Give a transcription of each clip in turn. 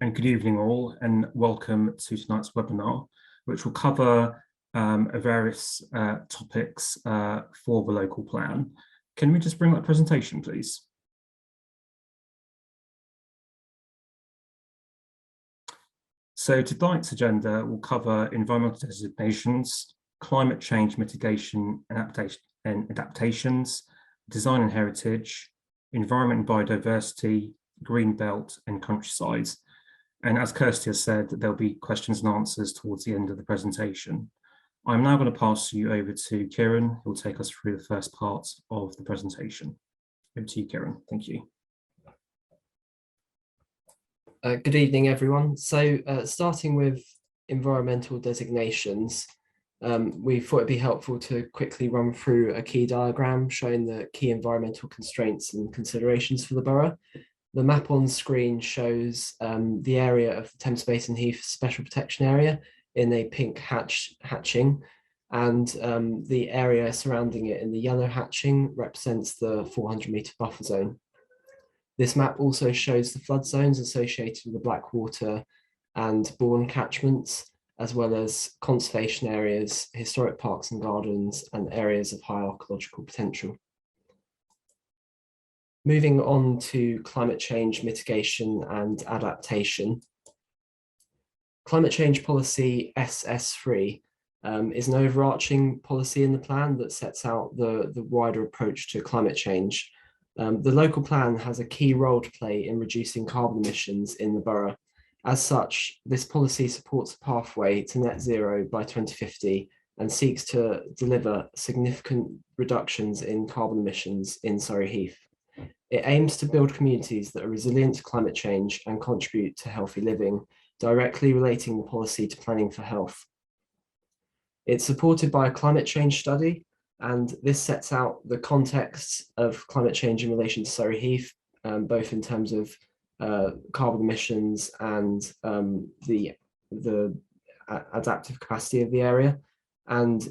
And good evening all, and welcome to tonight's webinar, which will cover various topics for the local plan. Can we just bring that presentation, please? So tonight's agenda will cover environmental designations, climate change mitigation and adaptations, design and heritage, environment and biodiversity, Green Belt and Countryside. And as Kirsty has said, there'll be questions and answers towards the end of the presentation. I'm now going to pass you over to Kieran, who will take us through the first part of the presentation. Over to you, Kieran. Thank you. Good evening, everyone. So starting with environmental designations, we thought it'd be helpful to quickly run through a key diagram showing the key environmental constraints and considerations for the borough. The map on screen shows the area of the Thames Basin Heath Special Protection Area in a pink hatching, and the area surrounding it in the yellow hatching represents the 400-metre buffer zone. This map also shows the flood zones associated with the Blackwater and Bourne catchments, as well as conservation areas, historic parks and gardens, and areas of high archaeological potential. Moving on to climate change mitigation and adaptation. Climate change policy SS3 is an overarching policy in the plan that sets out the wider approach to climate change. The local plan has a key role to play in reducing carbon emissions in the borough. As such, this policy supports a pathway to net zero by 2050 and seeks to deliver significant reductions in carbon emissions in Surrey Heath. It aims to build communities that are resilient to climate change and contribute to healthy living, directly relating the policy to planning for health. It's supported by a climate change study, and this sets out the context of climate change in relation to Surrey Heath, both in terms of carbon emissions and the adaptive capacity of the area. And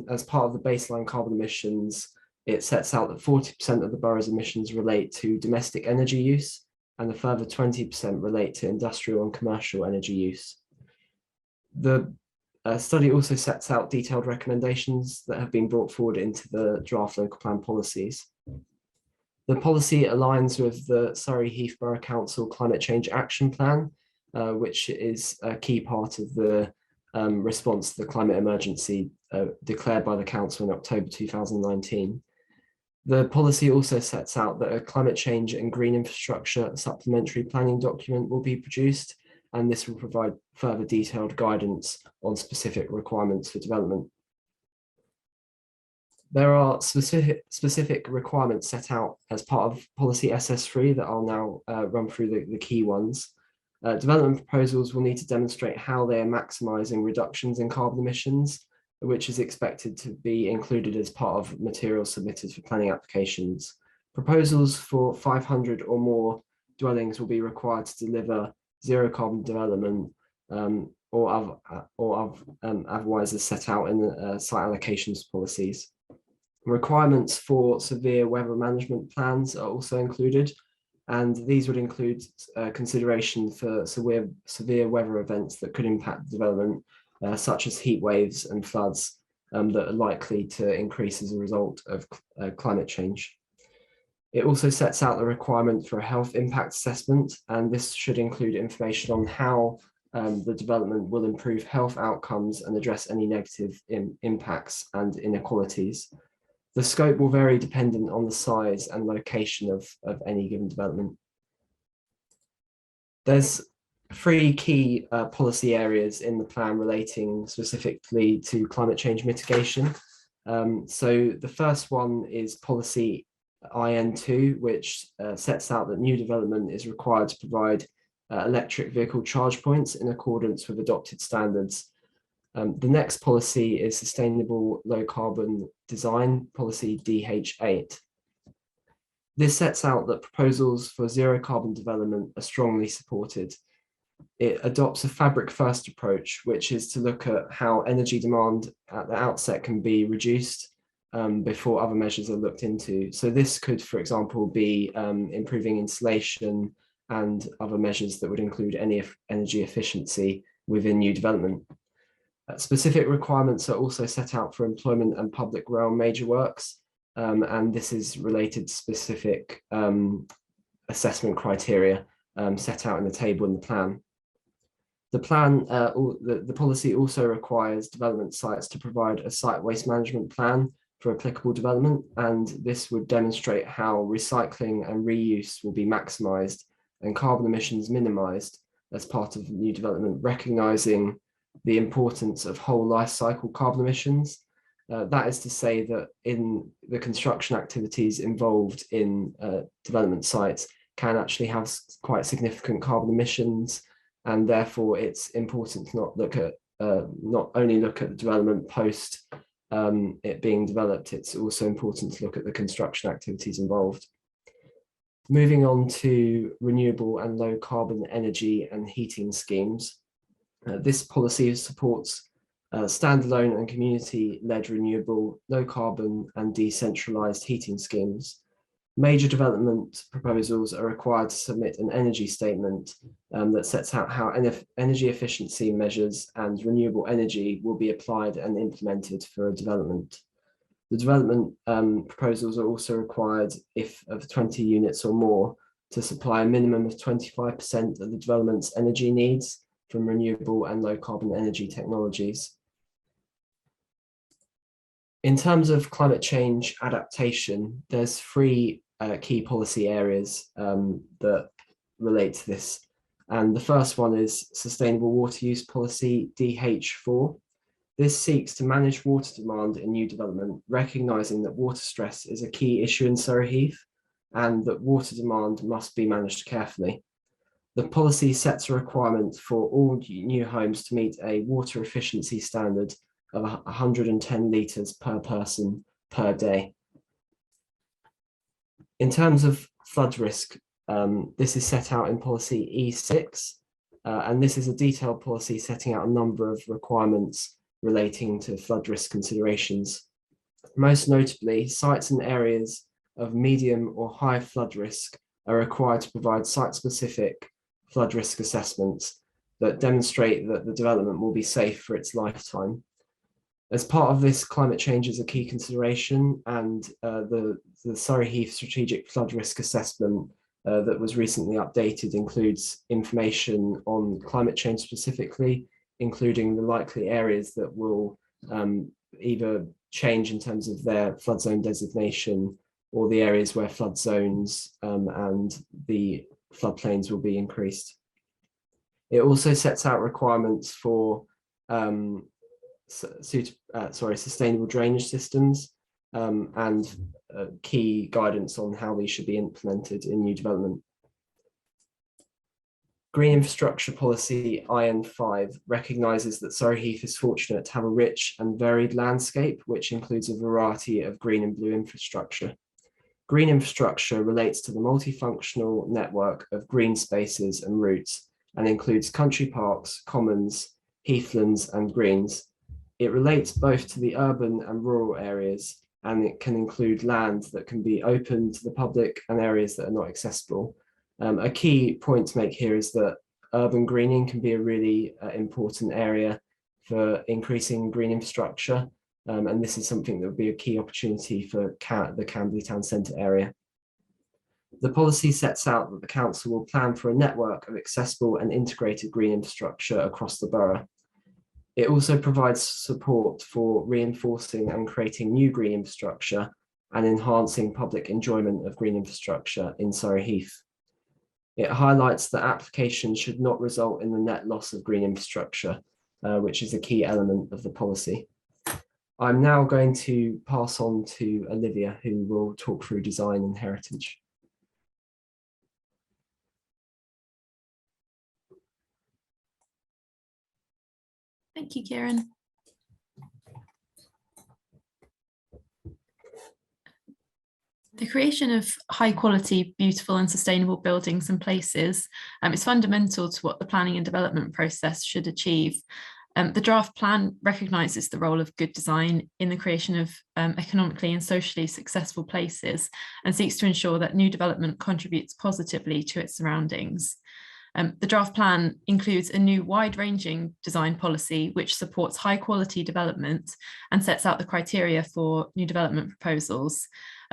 as part of the baseline carbon emissions, it sets out that 40% of the borough's emissions relate to domestic energy use, and a further 20% relate to industrial and commercial energy use. The study also sets out detailed recommendations that have been brought forward into the draft local plan policies. The policy aligns with the Surrey Heath Borough Council Climate Change Action Plan, which is a key part of the response to the climate emergency declared by the council in October 2019. The policy also sets out that a climate change and green infrastructure supplementary planning document will be produced, and this will provide further detailed guidance on specific requirements for development. There are specific requirements set out as part of policy SS3 that I'll now run through the key ones. Development proposals will need to demonstrate how they are maximising reductions in carbon emissions, which is expected to be included as part of materials submitted for planning applications. Proposals for 500 or more dwellings will be required to deliver zero carbon development or otherwise as set out in the site allocations policies. Requirements for severe weather management plans are also included, and these would include consideration for severe weather events that could impact development, such as heat waves and floods that are likely to increase as a result of climate change. It also sets out the requirement for a health impact assessment, and this should include information on how the development will improve health outcomes and address any negative impacts and inequalities. The scope will vary dependent on the size and location of any given development. There's three key policy areas in the plan relating specifically to climate change mitigation. So the first one is policy IN2, which sets out that new development is required to provide electric vehicle charge points in accordance with adopted standards. The next policy is Sustainable Low Carbon Design, policy DH8. This sets out that proposals for zero carbon development are strongly supported. It adopts a fabric first approach, which is to look at how energy demand at the outset can be reduced before other measures are looked into. So this could, for example, be improving insulation, and other measures that would include any energy efficiency within new development. Specific requirements are also set out for employment and public realm major works, and this is related to specific assessment criteria set out in the table in the plan. The plan, the policy also requires development sites to provide a site waste management plan for applicable development, and this would demonstrate how recycling and reuse will be maximised and carbon emissions minimised as part of new development, recognising the importance of whole life cycle carbon emissions. That is to say that in the construction activities involved in development sites can actually have quite significant carbon emissions, and therefore it's important to not only look at the development post it being developed, it's also important to look at the construction activities involved. Moving on to renewable and low carbon energy and heating schemes. This policy supports standalone and community-led renewable, low carbon and decentralised heating schemes. Major development proposals are required to submit an energy statement that sets out how energy efficiency measures and renewable energy will be applied and implemented for a development. The development proposals are also required, if of 20 units or more, to supply a minimum of 25% of the development's energy needs from renewable and low carbon energy technologies. In terms of climate change adaptation, there's three key policy areas that relate to this. And the first one is Sustainable Water Use Policy, DH4. This seeks to manage water demand in new development, recognising that water stress is a key issue in Surrey Heath and that water demand must be managed carefully. The policy sets a requirement for all new homes to meet a water efficiency standard of 110 litres per person per day. In terms of flood risk, this is set out in policy E6, and this is a detailed policy setting out a number of requirements relating to flood risk considerations. Most notably, sites and areas of medium or high flood risk are required to provide site-specific flood risk assessments that demonstrate that the development will be safe for its lifetime. As part of this, climate change is a key consideration, and the Surrey Heath Strategic Flood Risk Assessment that was recently updated includes information on climate change specifically, including the likely areas that will either change in terms of their flood zone designation or the areas where flood zones and the floodplains will be increased. It also sets out requirements for sustainable drainage systems and key guidance on how these should be implemented in new development. Green Infrastructure Policy IN5 recognises that Surrey Heath is fortunate to have a rich and varied landscape, which includes a variety of green and blue infrastructure. Green infrastructure relates to the multifunctional network of green spaces and routes and includes country parks, commons, heathlands and greens. It relates both to the urban and rural areas, and it can include land that can be open to the public and areas that are not accessible. A key point to make here is that urban greening can be a really important area for increasing green infrastructure, and this is something that would be a key opportunity for the Camberley Town Centre area. The policy sets out that the council will plan for a network of accessible and integrated green infrastructure across the borough. It also provides support for reinforcing and creating new green infrastructure and enhancing public enjoyment of green infrastructure in Surrey Heath. It highlights that applications should not result in the net loss of green infrastructure, which is a key element of the policy. I'm now going to pass on to Olivia, who will talk through design and heritage. Thank you, Kieran. The creation of high quality, beautiful and sustainable buildings and places is fundamental to what the planning and development process should achieve. The draft plan recognises the role of good design in the creation of economically and socially successful places and seeks to ensure that new development contributes positively to its surroundings. The draft plan includes a new wide-ranging design policy which supports high-quality development and sets out the criteria for new development proposals,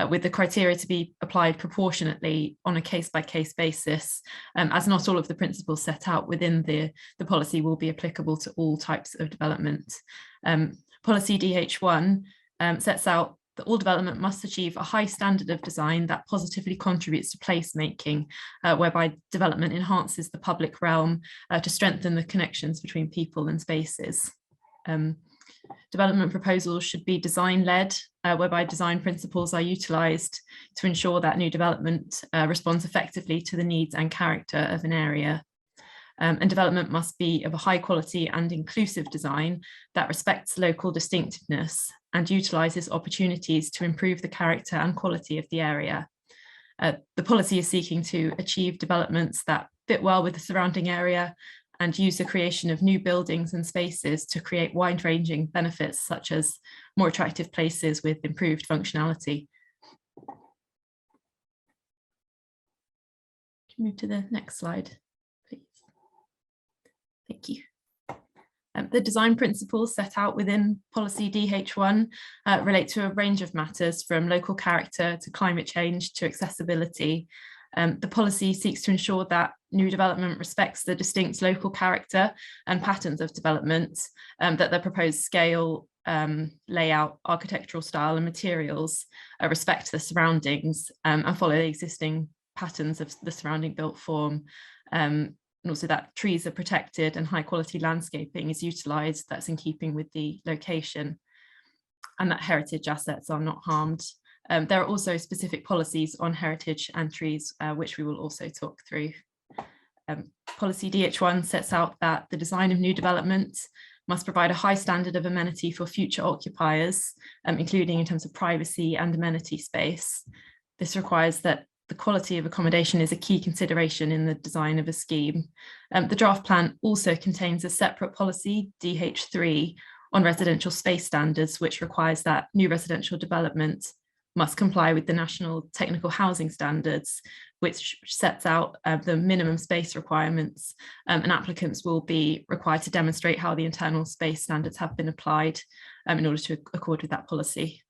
with the criteria to be applied proportionately on a case-by-case basis, as not all of the principles set out within the policy will be applicable to all types of development. Policy DH1 sets out that all development must achieve a high standard of design that positively contributes to placemaking, whereby development enhances the public realm to strengthen the connections between people and spaces. Development proposals should be design-led, whereby design principles are utilised to ensure that new development responds effectively to the needs and character of an area. And development must be of a high quality and inclusive design that respects local distinctiveness and utilises opportunities to improve the character and quality of the area. The policy is seeking to achieve developments that fit well with the surrounding area and use the creation of new buildings and spaces to create wide-ranging benefits such as more attractive places with improved functionality. Can you move to the next slide, please? Thank you. The design principles set out within policy DH1 relate to a range of matters from local character to climate change to accessibility. The policy seeks to ensure that new development respects the distinct local character and patterns of development, that the proposed scale, layout, architectural style and materials respect the surroundings and follow the existing patterns of the surrounding built form. And also that trees are protected and high quality landscaping is utilised that's in keeping with the location, and that heritage assets are not harmed. There are also specific policies on heritage and trees, which we will also talk through. Policy DH1 sets out that the design of new development must provide a high standard of amenity for future occupiers, including in terms of privacy and amenity space. This requires that the quality of accommodation is a key consideration in the design of a scheme. The draft plan also contains a separate policy, DH3, on residential space standards, which requires that new residential development must comply with the National Technical Housing Standards, which sets out the minimum space requirements, and applicants will be required to demonstrate how the internal space standards have been applied in order to accord with that policy.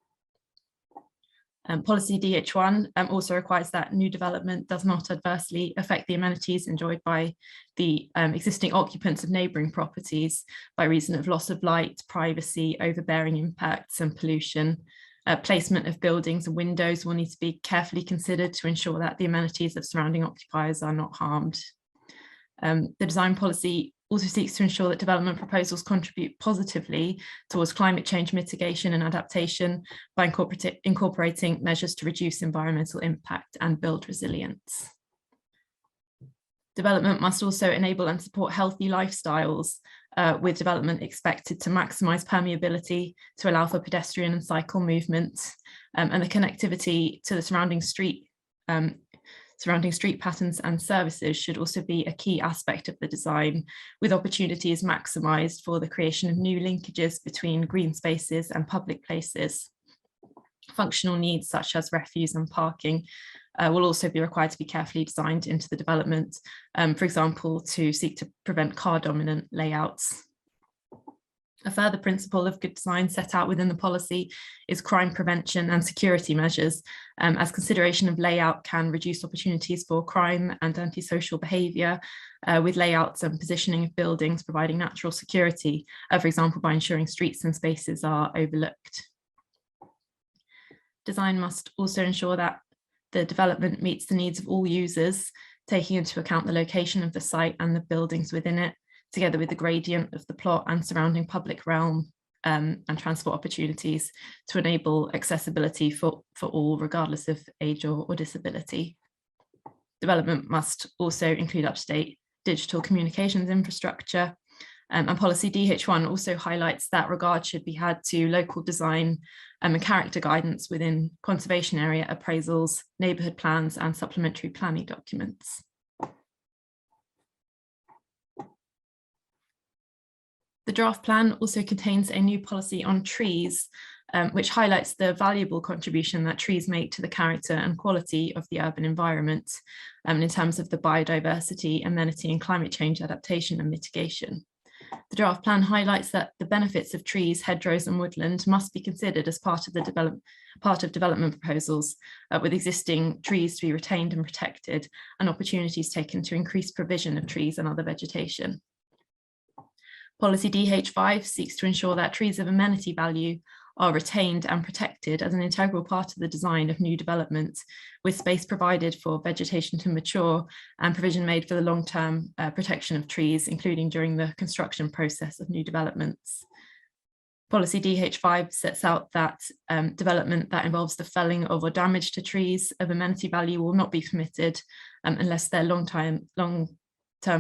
Policy DH1 also requires that new development does not adversely affect the amenities enjoyed by the existing occupants of neighbouring properties by reason of loss of light, privacy, overbearing impacts and pollution. Placement of buildings and windows will need to be carefully considered to ensure that the amenities of surrounding occupiers are not harmed. The design policy also seeks to ensure that development proposals contribute positively towards climate change mitigation and adaptation by incorporating measures to reduce environmental impact and build resilience. Development must also enable and support healthy lifestyles, with development expected to maximise permeability to allow for pedestrian and cycle movement, and the connectivity to the surrounding street patterns and services should also be a key aspect of the design, with opportunities maximised for the creation of new linkages between green spaces and public places. Functional needs such as refuse and parking will also be required to be carefully designed into the development, for example, to seek to prevent car-dominant layouts. A further principle of good design set out within the policy is crime prevention and security measures, as consideration of layout can reduce opportunities for crime and antisocial behaviour, with layouts and positioning of buildings providing natural security, for example, by ensuring streets and spaces are overlooked. Design must also ensure that the development meets the needs of all users, taking into account the location of the site and the buildings within it, together with the gradient of the plot and surrounding public realm and transport opportunities to enable accessibility for all, regardless of age or disability. Development must also include up-to-date digital communications infrastructure, and policy DH1 also highlights that regard should be had to local design and character guidance within conservation area appraisals, neighbourhood plans and supplementary planning documents. The draft plan also contains a new policy on trees, which highlights the valuable contribution that trees make to the character and quality of the urban environment in terms of the biodiversity, amenity and climate change adaptation and mitigation. The draft plan highlights that the benefits of trees, hedgerows and woodland must be considered as part of development proposals, with existing trees to be retained and protected and opportunities taken to increase provision of trees and other vegetation. Policy DH5 seeks to ensure that trees of amenity value are retained and protected as an integral part of the design of new development, with space provided for vegetation to mature and provision made for the long-term protection of trees, including during the construction process of new developments. Policy DH5 sets out that development that involves the felling of or damage to trees of amenity value will not be permitted unless their long-term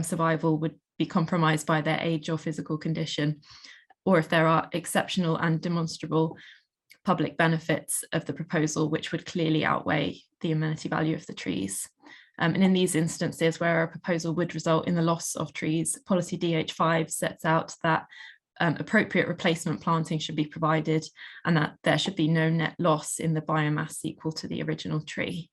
survival would be compromised by their age or physical condition, or if there are exceptional and demonstrable public benefits of the proposal which would clearly outweigh the amenity value of the trees. And in these instances where a proposal would result in the loss of trees, policy DH5 sets out that appropriate replacement planting should be provided and that there should be no net loss in the biomass equal to the original tree.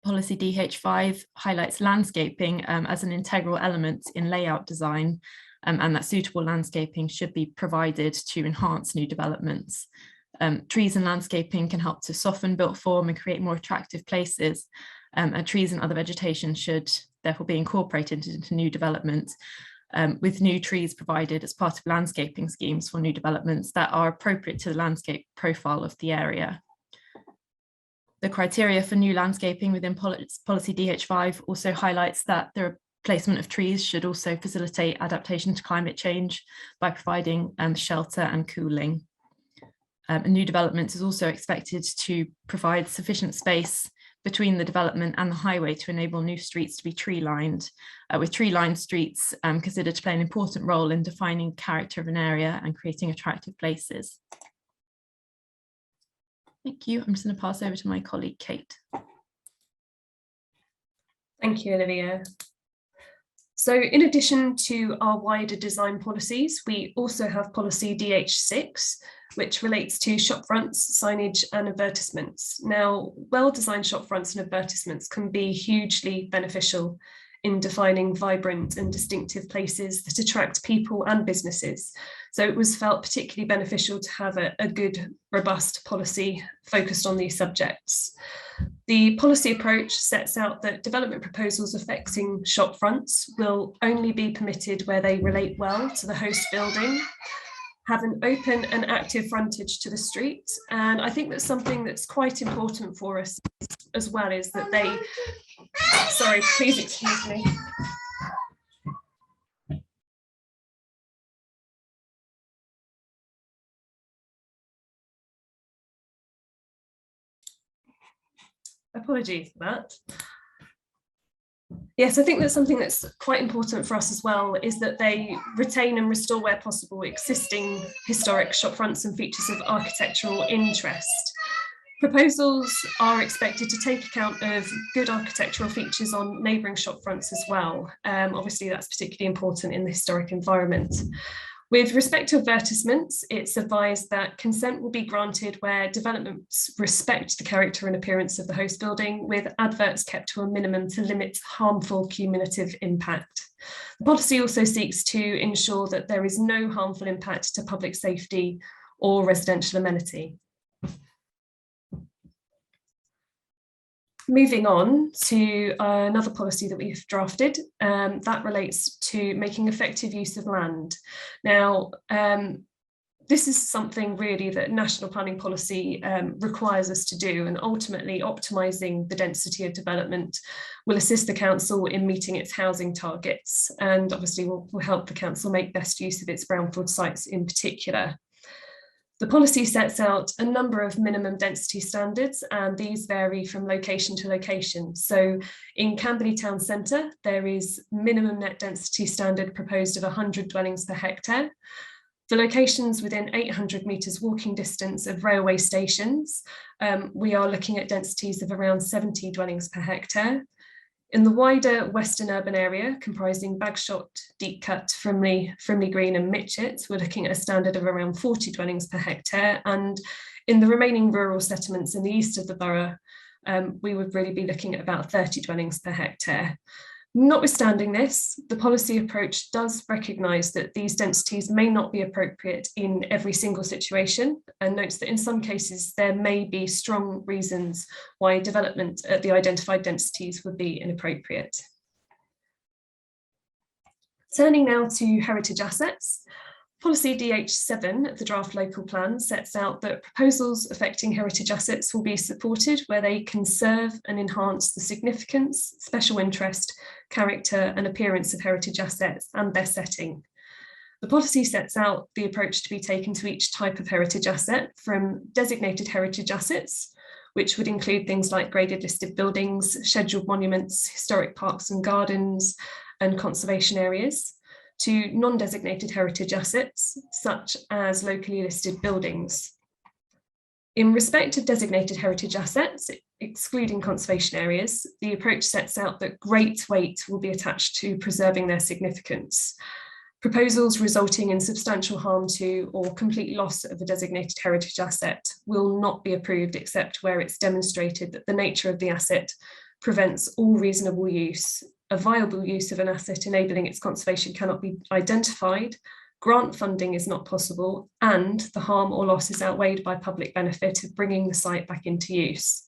Policy DH5 highlights landscaping as an integral element in layout design, and that suitable landscaping should be provided to enhance new developments. Trees and landscaping can help to soften built form and create more attractive places, and trees and other vegetation should therefore be incorporated into new development, with new trees provided as part of landscaping schemes for new developments that are appropriate to the landscape profile of the area. The criteria for new landscaping within policy DH5 also highlights that the placement of trees should also facilitate adaptation to climate change by providing shelter and cooling. New development is also expected to provide sufficient space between the development and the highway to enable new streets to be tree-lined, with tree-lined streets considered to play an important role in defining character of an area and creating attractive places. Thank you. I'm just going to pass over to my colleague, Kate. Thank you, Olivia. So in addition to our wider design policies, we also have policy DH6, which relates to shopfronts, signage and advertisements. Now, well-designed shopfronts and advertisements can be hugely beneficial in defining vibrant and distinctive places that attract people and businesses. So it was felt particularly beneficial to have a good, robust policy focused on these subjects. The policy approach sets out that development proposals affecting shopfronts will only be permitted where they relate well to the host building, have an open and active frontage to the street. And I think that's something that's quite important for us as well, is that they, sorry, please excuse me. Apologies for that. Yes, I think that's something that's quite important for us as well, is that they retain and restore where possible existing historic shopfronts and features of architectural interest. Proposals are expected to take account of good architectural features on neighbouring shopfronts as well. Obviously, that's particularly important in the historic environment. With respect to advertisements, it's advised that consent will be granted where developments respect the character and appearance of the host building, with adverts kept to a minimum to limit harmful cumulative impact. The policy also seeks to ensure that there is no harmful impact to public safety or residential amenity. Moving on to another policy that we've drafted, that relates to making effective use of land. Now, this is something really that national planning policy requires us to do, and ultimately optimising the density of development will assist the council in meeting its housing targets, and obviously will help the council make best use of its brownfield sites in particular. The policy sets out a number of minimum density standards, and these vary from location to location. So in Camberley Town Centre, there is minimum net density standard proposed of 100 dwellings per hectare. For locations within 800 metres walking distance of railway stations, we are looking at densities of around 70 dwellings per hectare. In the wider western urban area, comprising Bagshot, Deepcut, Frimley Green and Mitchett, we're looking at a standard of around 40 dwellings per hectare. And in the remaining rural settlements in the east of the borough, we would really be looking at about 30 dwellings per hectare. Notwithstanding this, the policy approach does recognise that these densities may not be appropriate in every single situation, and notes that in some cases there may be strong reasons why development at the identified densities would be inappropriate. Turning now to heritage assets. Policy DH7, the draft local plan, sets out that proposals affecting heritage assets will be supported where they conserve and enhance the significance, special interest, character and appearance of heritage assets and their setting. The policy sets out the approach to be taken to each type of heritage asset, from designated heritage assets, which would include things like graded listed buildings, scheduled monuments, historic parks and gardens, and conservation areas, to non-designated heritage assets, such as locally listed buildings. In respect of designated heritage assets, excluding conservation areas, the approach sets out that great weight will be attached to preserving their significance. Proposals resulting in substantial harm to or complete loss of a designated heritage asset will not be approved except where it's demonstrated that the nature of the asset prevents all reasonable use, a viable use of an asset enabling its conservation cannot be identified, grant funding is not possible, and the harm or loss is outweighed by public benefit of bringing the site back into use.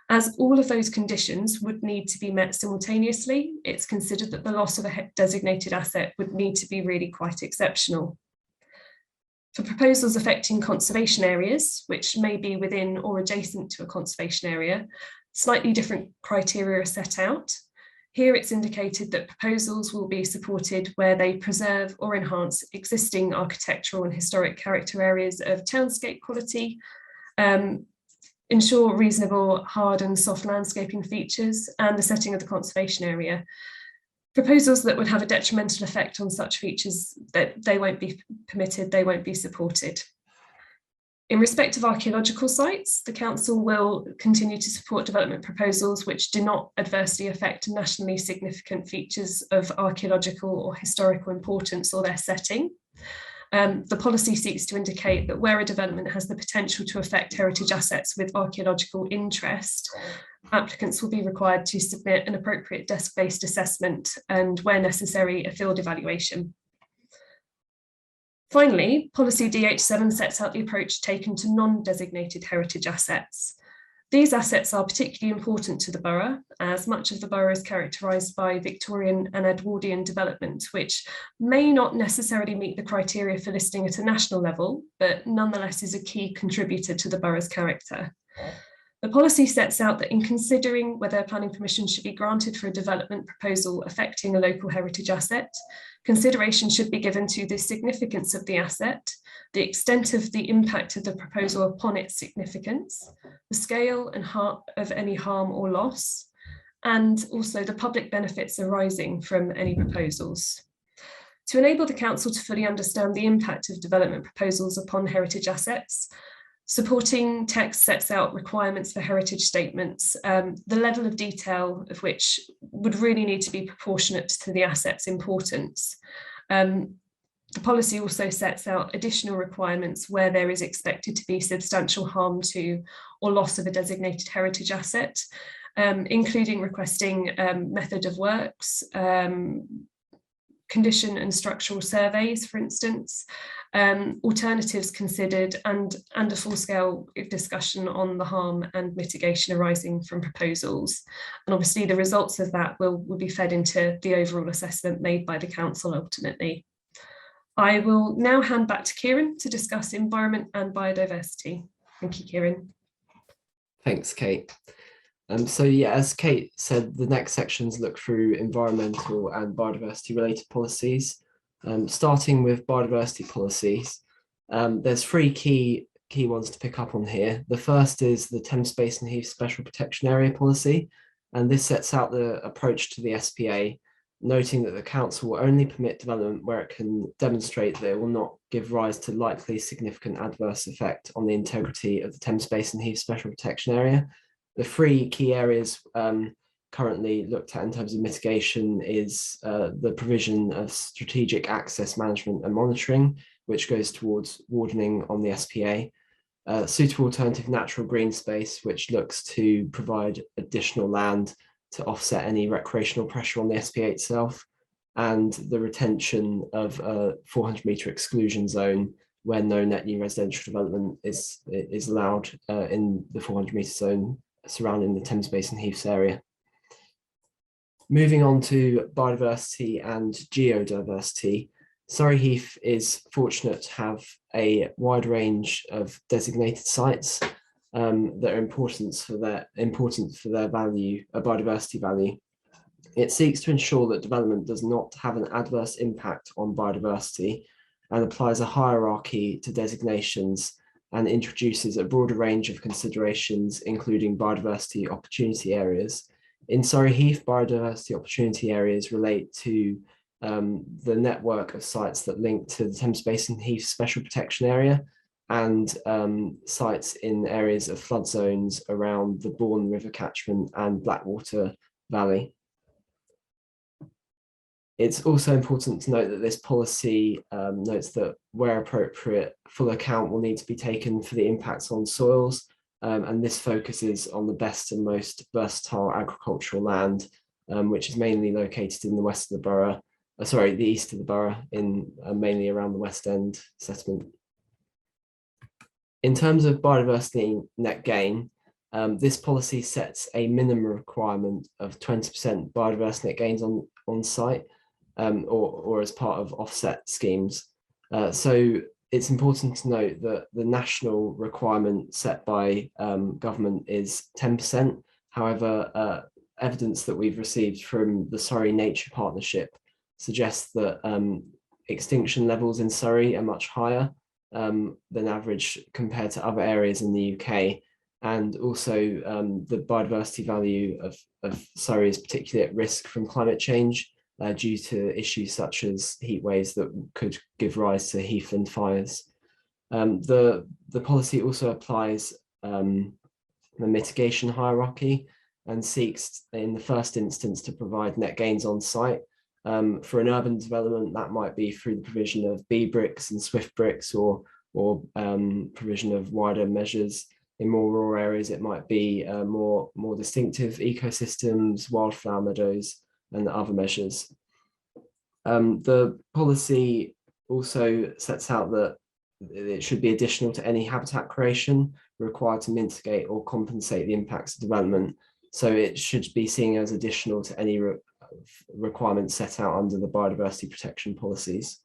As all of those conditions would need to be met simultaneously, it's considered that the loss of a designated asset would need to be really quite exceptional. For proposals affecting conservation areas, which may be within or adjacent to a conservation area, slightly different criteria are set out. Here it's indicated that proposals will be supported where they preserve or enhance existing architectural and historic character areas of townscape quality, ensure reasonable hard and soft landscaping features and the setting of the conservation area. Proposals that would have a detrimental effect on such features, that they won't be permitted, they won't be supported. In respect of archaeological sites, the council will continue to support development proposals which do not adversely affect nationally significant features of archaeological or historical importance or their setting. The policy seeks to indicate that where a development has the potential to affect heritage assets with archaeological interest, applicants will be required to submit an appropriate desk-based assessment and, where necessary, a field evaluation. Finally, policy DH7 sets out the approach taken to non-designated heritage assets. These assets are particularly important to the borough, as much of the borough is characterised by Victorian and Edwardian development, which may not necessarily meet the criteria for listing at a national level, but nonetheless is a key contributor to the borough's character. The policy sets out that in considering whether planning permission should be granted for a development proposal affecting a local heritage asset, consideration should be given to the significance of the asset, the extent of the impact of the proposal upon its significance, the scale and heart of any harm or loss, and also the public benefits arising from any proposals. To enable the council to fully understand the impact of development proposals upon heritage assets, supporting text sets out requirements for heritage statements, the level of detail of which would really need to be proportionate to the asset's importance. The policy also sets out additional requirements where there is expected to be substantial harm to or loss of a designated heritage asset, including requesting method of works, condition and structural surveys, for instance, alternatives considered, and a full-scale discussion on the harm and mitigation arising from proposals. And obviously the results of that will be fed into the overall assessment made by the council ultimately. I will now hand back to Kieran to discuss environment and biodiversity. Thank you, Kieran. Thanks, Kate. So yeah, as Kate said, the next sections look through environmental and biodiversity related policies. Starting with biodiversity policies, there's three key ones to pick up on here. The first is the Thames Basin Heath Special Protection Area policy, and this sets out the approach to the SPA, noting that the council will only permit development where it can demonstrate that it will not give rise to likely significant adverse effect on the integrity of the Thames Basin Heath Special Protection Area. The three key areas currently looked at in terms of mitigation is the provision of strategic access management and monitoring, which goes towards wardening on the SPA. Suitable alternative natural green space, which looks to provide additional land to offset any recreational pressure on the SPA itself, and the retention of a 400-metre exclusion zone where no net new residential development is allowed in the 400-metre zone surrounding the Thames Basin Heaths area. Moving on to biodiversity and geodiversity, Surrey Heath is fortunate to have a wide range of designated sites that are important for their value, a biodiversity value. It seeks to ensure that development does not have an adverse impact on biodiversity and applies a hierarchy to designations and introduces a broader range of considerations, including biodiversity opportunity areas. In Surrey Heath, biodiversity opportunity areas relate to the network of sites that link to the Thames Basin Heath Special Protection Area and sites in areas of flood zones around the Bourne River catchment and Blackwater Valley. It's also important to note that this policy notes that where appropriate, full account will need to be taken for the impacts on soils, and this focuses on the best and most versatile agricultural land, which is mainly located in the west of the borough, the east of the borough, in mainly around the West End settlement. In terms of biodiversity net gain, this policy sets a minimum requirement of 20% biodiversity net gains on site, or as part of offset schemes. So it's important to note that the national requirement set by government is 10%. However, evidence that we've received from the Surrey Nature Partnership suggests that extinction levels in Surrey are much higher than average compared to other areas in the UK. And also the biodiversity value of Surrey is particularly at risk from climate change due to issues such as heat waves that could give rise to heathland fires. The policy also applies the mitigation hierarchy and seeks in the first instance to provide net gains on site. For an urban development, that might be through the provision of B bricks and Swift bricks, or provision of wider measures. In more rural areas, it might be more distinctive ecosystems, wildflower meadows, and other measures. The policy also sets out that it should be additional to any habitat creation required to mitigate or compensate the impacts of development. So it should be seen as additional to any requirements set out under the biodiversity protection policies.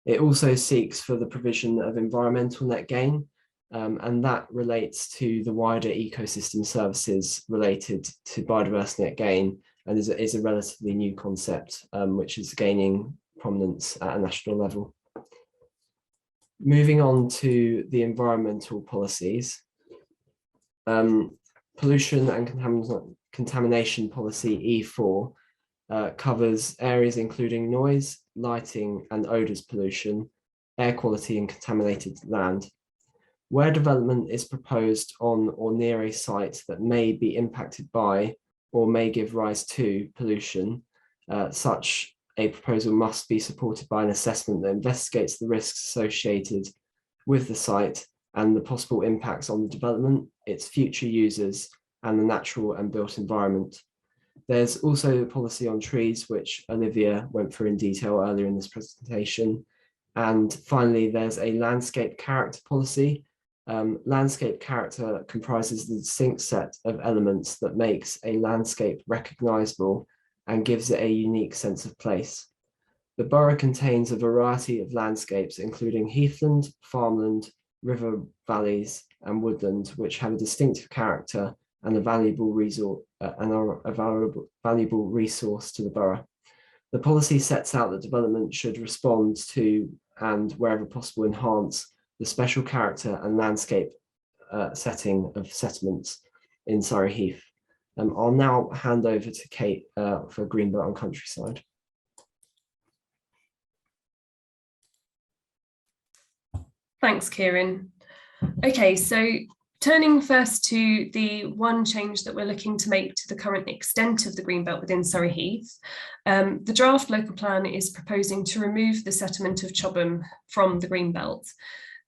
It also seeks for the provision of environmental net gain, and that relates to the wider ecosystem services related to biodiversity net gain, and is a relatively new concept, which is gaining prominence at a national level. Moving on to the environmental policies, pollution and contamination policy E4 covers areas including noise, lighting and odours pollution, air quality and contaminated land. Where development is proposed on or near a site that may be impacted by or may give rise to pollution, such a proposal must be supported by an assessment that investigates the risks associated with the site and the possible impacts on the development, its future users, and the natural and built environment. There's also a policy on trees, which Olivia went through in detail earlier in this presentation. And finally, there's a landscape character policy. Landscape character comprises the distinct set of elements that makes a landscape recognisable and gives it a unique sense of place. The borough contains a variety of landscapes, including heathland, farmland, river valleys, and woodland, which have a distinctive character and a valuable resource to the borough. The policy sets out that development should respond to and, wherever possible, enhance the special character and landscape setting of settlements in Surrey Heath. I'll now hand over to Kate for Green Belt and Countryside. Thanks, Kieran. Okay, so Turning first to the one change that we're looking to make to the current extent of the Green Belt within Surrey Heath, the draft local plan is proposing to remove the settlement of Chobham from the Green Belt.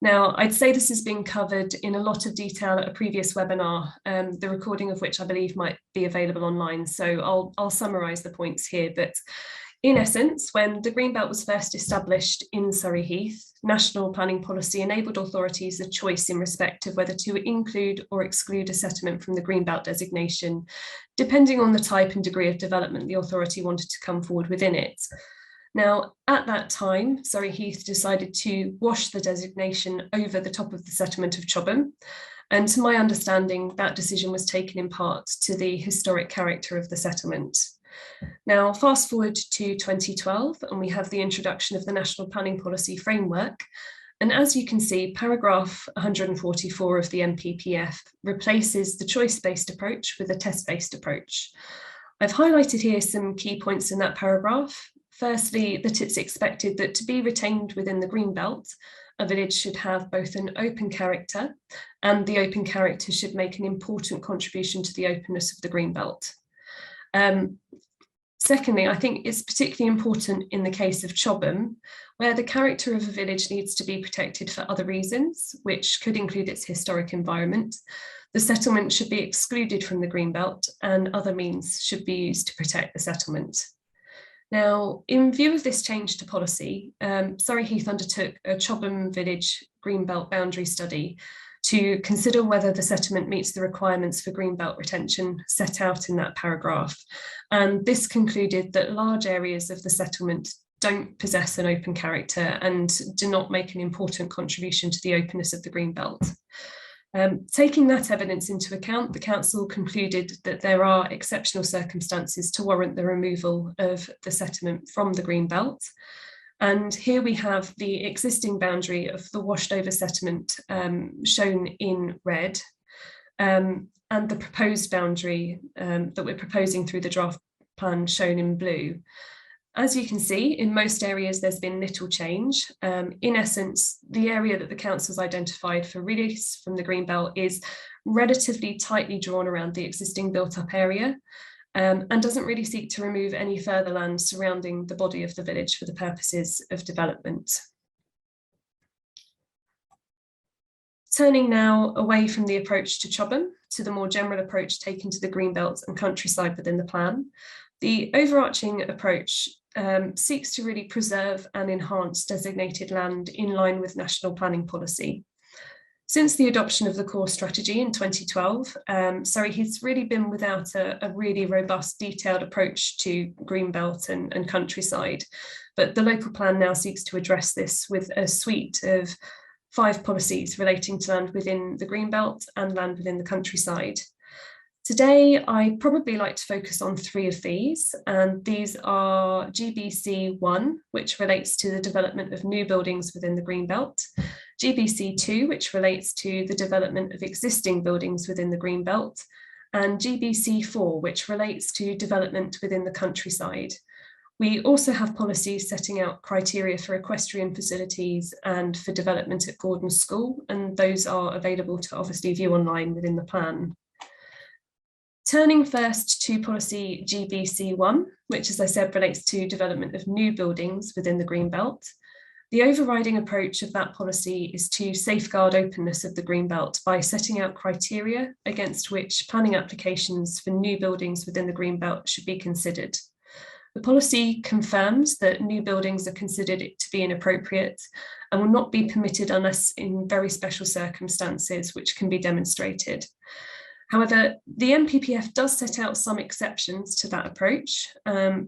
Now, I'd say this has been covered in a lot of detail at a previous webinar, the recording of which I believe might be available online, so I'll summarise the points here. But in essence, when the Green Belt was first established in Surrey Heath, national planning policy enabled authorities a choice in respect of whether to include or exclude a settlement from the Green Belt designation, depending on the type and degree of development the authority wanted to come forward within it. Now, at that time, Surrey Heath decided to wash the designation over the top of the settlement of Chobham. And to my understanding, that decision was taken in part to the historic character of the settlement. Now, fast forward to 2012, and we have the introduction of the National Planning Policy Framework. And as you can see, paragraph 144 of the NPPF replaces the choice-based approach with a test-based approach. I've highlighted here some key points in that paragraph. Firstly, that it's expected that to be retained within the Green Belt, a village should have both an open character, and the open character should make an important contribution to the openness of the Green Belt. Secondly, I think it's particularly important in the case of Chobham, where the character of a village needs to be protected for other reasons, which could include its historic environment. The settlement should be excluded from the Green Belt, and other means should be used to protect the settlement. Now, in view of this change to policy, Surrey Heath undertook a Chobham Village Green Belt boundary study to consider whether the settlement meets the requirements for Green Belt retention set out in that paragraph. And this concluded that large areas of the settlement don't possess an open character and do not make an important contribution to the openness of the Green Belt. Taking that evidence into account, the council concluded that there are exceptional circumstances to warrant the removal of the settlement from the Green Belt. And here we have the existing boundary of the washed over settlement shown in red, and the proposed boundary that we're proposing through the draft plan shown in blue. As you can see, in most areas, there's been little change. In essence, the area that the council's identified for release from the Green Belt is relatively tightly drawn around the existing built-up area, and doesn't really seek to remove any further land surrounding the body of the village for the purposes of development. Turning now away from the approach to Chobham to the more general approach taken to the Green Belt and countryside within the plan, the overarching approach seeks to really preserve and enhance designated land in line with national planning policy. Since the adoption of the core strategy in 2012, Surrey Heath's really been without a really robust, detailed approach to Green Belt and countryside. But the local plan now seeks to address this with a suite of 5 policies relating to land within the Green Belt and land within the countryside. Today, I'd probably like to focus on 3 of these, and these are GBC 1, which relates to the development of new buildings within the Green Belt, GBC 2, which relates to the development of existing buildings within the Green Belt, and GBC 4, which relates to development within the countryside. We also have policies setting out criteria for equestrian facilities and for development at Gordon School, and those are available to obviously view online within the plan. Turning first to policy GBC1, which, as I said, relates to development of new buildings within the Green Belt. The overriding approach of that policy is to safeguard openness of the Green Belt by setting out criteria against which planning applications for new buildings within the Green Belt should be considered. The policy confirms that new buildings are considered to be inappropriate and will not be permitted unless in very special circumstances which can be demonstrated. However, the NPPF does set out some exceptions to that approach,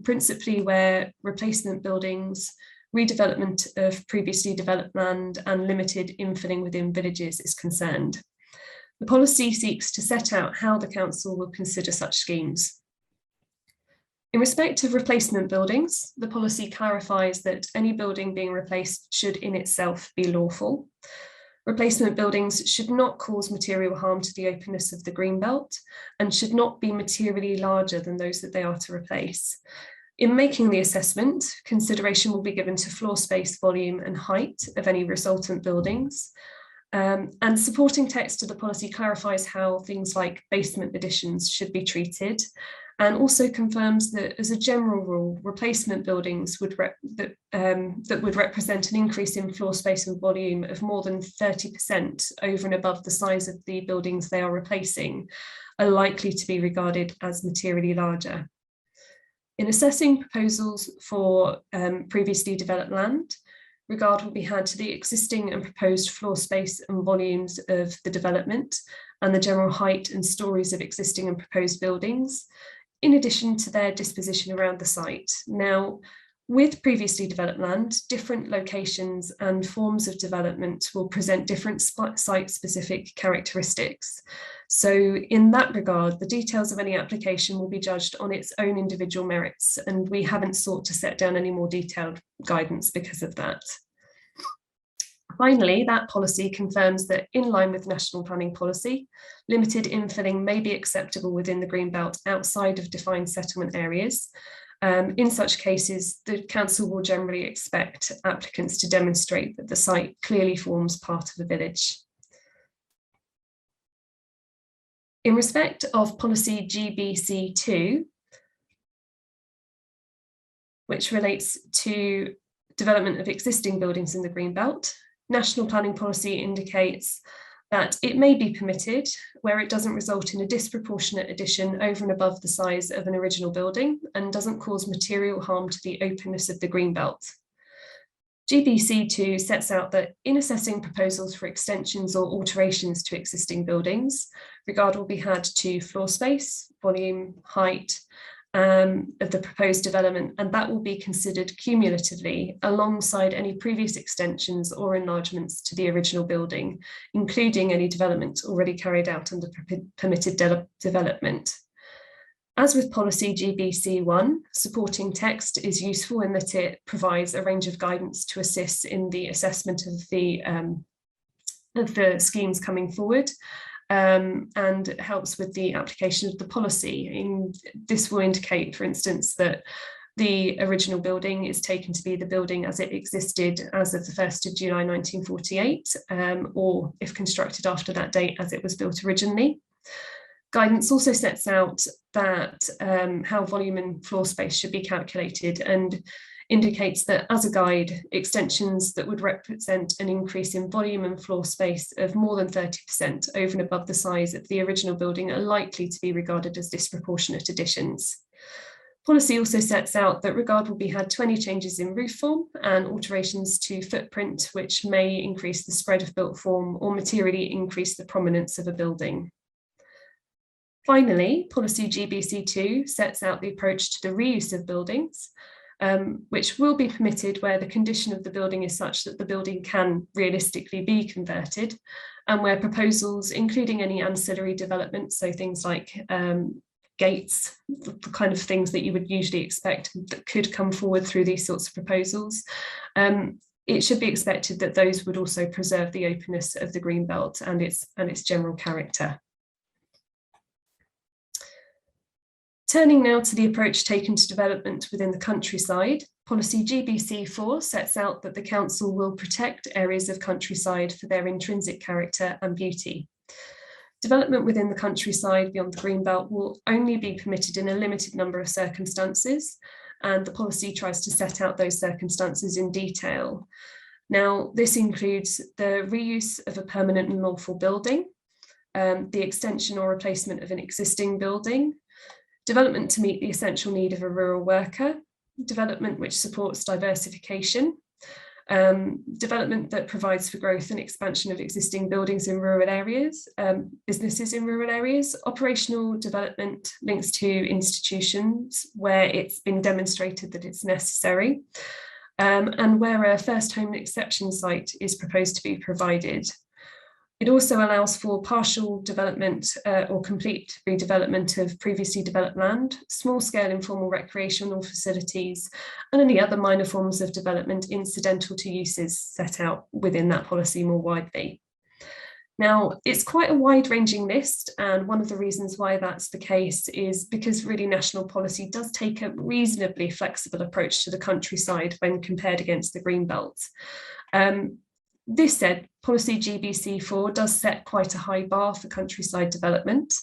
principally where replacement buildings, redevelopment of previously developed land, and limited infilling within villages is concerned. The policy seeks to set out how the council will consider such schemes. In respect of replacement buildings, the policy clarifies that any building being replaced should in itself be lawful. Replacement buildings should not cause material harm to the openness of the Green Belt and should not be materially larger than those that they are to replace. In making the assessment, consideration will be given to floor space, volume and height of any resultant buildings. And supporting text to the policy clarifies how things like basement additions should be treated, and also confirms that, as a general rule, replacement buildings that would represent an increase in floor space and volume of more than 30% over and above the size of the buildings they are replacing are likely to be regarded as materially larger. In assessing proposals for previously developed land, regard will be had to the existing and proposed floor space and volumes of the development and the general height and stories of existing and proposed buildings, in addition to their disposition around the site. Now, with previously developed land, different locations and forms of development will present different site-specific characteristics. So in that regard, the details of any application will be judged on its own individual merits, and we haven't sought to set down any more detailed guidance because of that. Finally, that policy confirms that, in line with national planning policy, limited infilling may be acceptable within the Green Belt outside of defined settlement areas. In such cases, the council will generally expect applicants to demonstrate that the site clearly forms part of the village. In respect of policy GBC2, which relates to development of existing buildings in the Green Belt, national planning policy indicates that it may be permitted where it doesn't result in a disproportionate addition over and above the size of an original building and doesn't cause material harm to the openness of the Green Belt. GBC2 sets out that in assessing proposals for extensions or alterations to existing buildings, regard will be had to floor space, volume, height of the proposed development, and that will be considered cumulatively alongside any previous extensions or enlargements to the original building, including any development already carried out under permitted development. As with policy GBC1, supporting text is useful in that it provides a range of guidance to assist in the assessment of the schemes coming forward. And it helps with the application of the policy. This will indicate, for instance, that the original building is taken to be the building as it existed as of the 1st of July 1948, or if constructed after that date as it was built originally. Guidance also sets out that how volume and floor space should be calculated, and indicates that, as a guide, extensions that would represent an increase in volume and floor space of more than 30% over and above the size of the original building are likely to be regarded as disproportionate additions. Policy also sets out that regard will be had to any changes in roof form and alterations to footprint, which may increase the spread of built form or materially increase the prominence of a building. Finally, policy GBC2 sets out the approach to the reuse of buildings, which will be permitted where the condition of the building is such that the building can realistically be converted, and where proposals, including any ancillary developments, so things like gates, the kind of things that you would usually expect that could come forward through these sorts of proposals, it should be expected that those would also preserve the openness of the Green Belt and its general character. Turning now to the approach taken to development within the countryside, policy GBC4 sets out that the council will protect areas of countryside for their intrinsic character and beauty. Development within the countryside beyond the Green Belt will only be permitted in a limited number of circumstances, and the policy tries to set out those circumstances in detail. Now, this includes the reuse of a permanent and lawful building, the extension or replacement of an existing building, development to meet the essential need of a rural worker, development which supports diversification, development that provides for growth and expansion of existing buildings in rural areas, businesses in rural areas, operational development links to institutions where it's been demonstrated that it's necessary, and where a first home exception site is proposed to be provided. It also allows for partial development or complete redevelopment of previously developed land, small-scale informal recreational facilities, and any other minor forms of development incidental to uses set out within that policy more widely. Now, it's quite a wide-ranging list, and one of the reasons why that's the case is because really national policy does take a reasonably flexible approach to the countryside when compared against the Green Belt. This said, policy GBC4 does set quite a high bar for countryside development.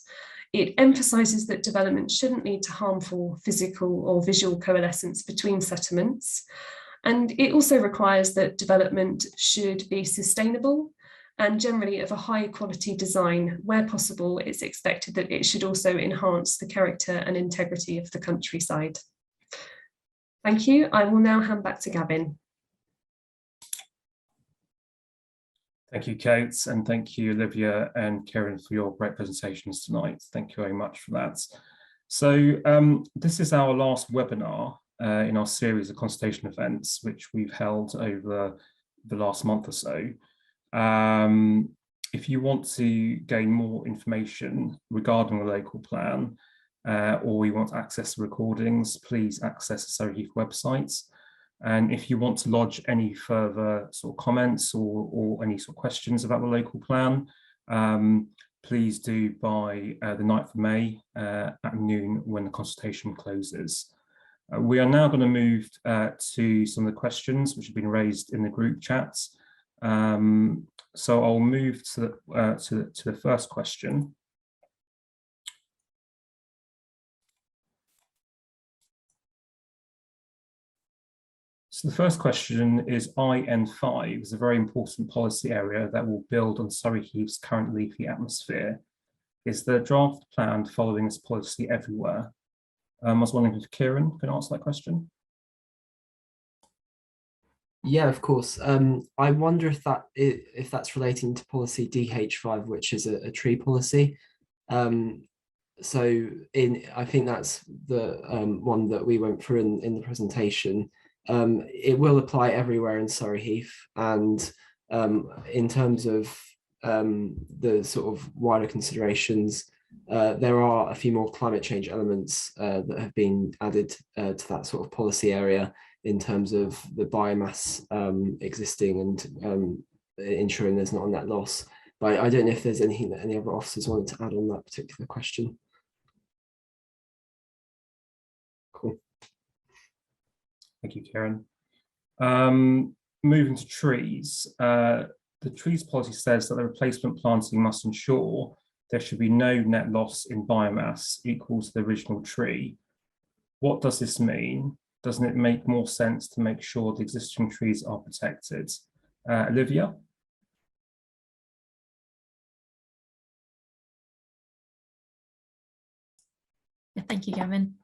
It emphasises that development shouldn't lead to harmful physical or visual coalescence between settlements. And it also requires that development should be sustainable and generally of a high quality design. Where possible, it's expected that it should also enhance the character and integrity of the countryside. Thank you. I will now hand back to Gavin. Thank you, Kate, and thank you, Olivia and Karen, for your great presentations tonight. Thank you very much for that. So this is our last webinar in our series of consultation events, which we've held over the last month or so. If you want to gain more information regarding the local plan, or you want to access the recordings, please access the Surrey Heath website. And if you want to lodge any further sort of comments or any sort of questions about the local plan, please do by the 9th of May at noon when the consultation closes. We are now going to move to some of the questions which have been raised in the group chats. So I'll move to the first question. So the first question is IN5 is a very important policy area that will build on Surrey Heath's current leafy atmosphere. Is the draft plan following this policy everywhere? I was wondering if Kieran can answer that question. Yeah, of course. I wonder if that's relating to policy DH5, which is a tree policy. So I think that's the one that we went through in the presentation. It will apply everywhere in Surrey Heath, and in terms of the sort of wider considerations, there are a few more climate change elements that have been added to that sort of policy area in terms of the biomass existing and ensuring there's not a net loss. But I don't know if there's anything that any other officers wanted to add on that particular question. Cool. Thank you, Karen. Moving to trees. The trees policy says that the replacement planting must ensure there should be no net loss in biomass equal to the original tree. What does this mean? Doesn't it make more sense to make sure the existing trees are protected? Olivia? Yeah, thank you, Gavin.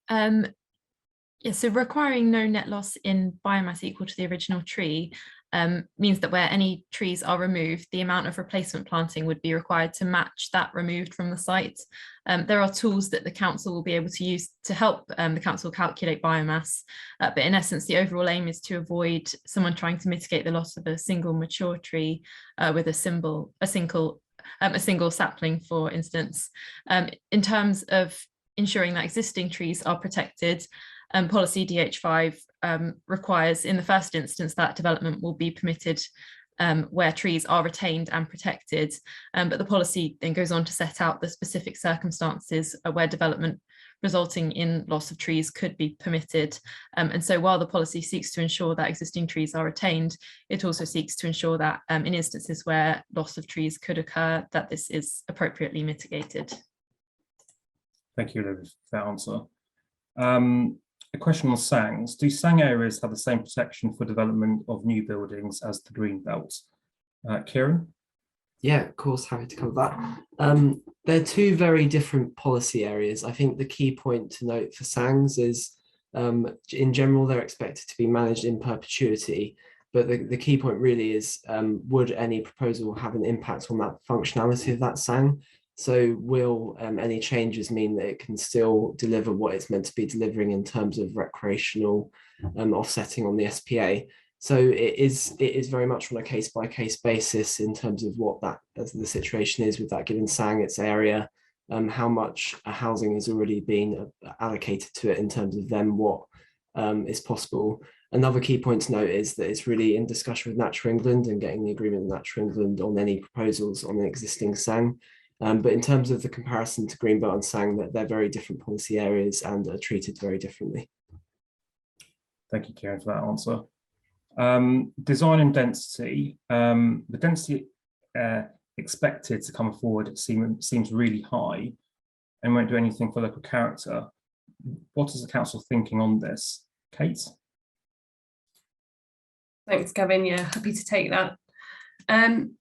Yeah, so requiring no net loss in biomass equal to the original tree means that where any trees are removed, the amount of replacement planting would be required to match that removed from the site. There are tools that the council will be able to use to help the council calculate biomass, but in essence, the overall aim is to avoid someone trying to mitigate the loss of a single mature tree with a single sapling, for instance. In terms of ensuring that existing trees are protected, policy DH5 requires in the first instance that development will be permitted where trees are retained and protected, but the policy then goes on to set out the specific circumstances where development resulting in loss of trees could be permitted. And so while the policy seeks to ensure that existing trees are retained, it also seeks to ensure that in instances where loss of trees could occur, that this is appropriately mitigated. Thank you, Olivia, for that answer. A question on SANGs. Do SANG areas have the same protection for development of new buildings as the Green Belt? Kieran? Yeah, of course, happy to cover that. They're two very different policy areas. I think the key point to note for SANGs is, in general, they're expected to be managed in perpetuity. But the key point really is, would any proposal have an impact on that functionality of that SANG? So will any changes mean that it can still deliver what it's meant to be delivering in terms of recreational offsetting on the SPA? So it is very much on a case-by-case basis in terms of what the situation is with that given SANG, its area, how much housing is already being allocated to it in terms of then what is possible. Another key point to note is that it's really in discussion with Natural England and getting the agreement with Natural England on any proposals on the existing SANG. But in terms of the comparison to Green Belt and SANG, that they're very different policy areas and are treated very differently. Thank you, Kieran, for that answer. Design and density. The density expected to come forward seems really high and won't do anything for local character. What is the council thinking on this? Kate? Thanks, Gavin. Yeah, happy to take that.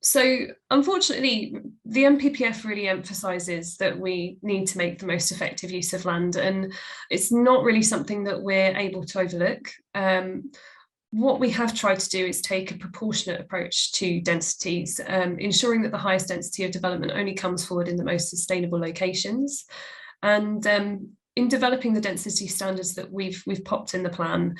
So unfortunately, the NPPF really emphasises that we need to make the most effective use of land, and it's not really something that we're able to overlook. What we have tried to do is take a proportionate approach to densities, ensuring that the highest density of development only comes forward in the most sustainable locations. And in developing the density standards that we've popped in the plan,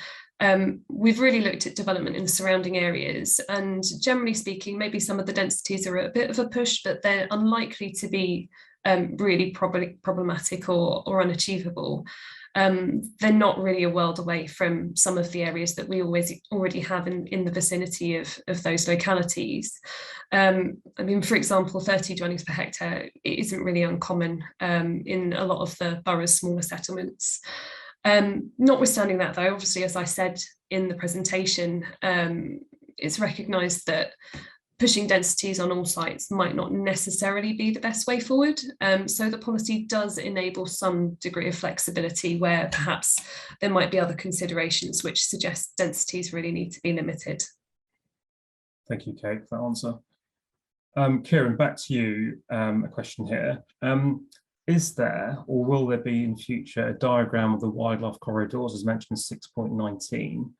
we've really looked at development in the surrounding areas, and generally speaking, maybe some of the densities are a bit of a push, but they're unlikely to be really problematic or unachievable. They're not really a world away from some of the areas that we already have in the vicinity of those localities. I mean, for example, 30 dwellings per hectare isn't really uncommon in a lot of the borough's smaller settlements. Notwithstanding that, though, obviously, as I said in the presentation, it's recognised that pushing densities on all sites might not necessarily be the best way forward. So the policy does enable some degree of flexibility where perhaps there might be other considerations which suggest densities really need to be limited. Thank you, Kate, for that answer. Kieran, back to you, a question here. Is there, or will there be in future, a diagram of the wildlife corridors as mentioned in 6.19?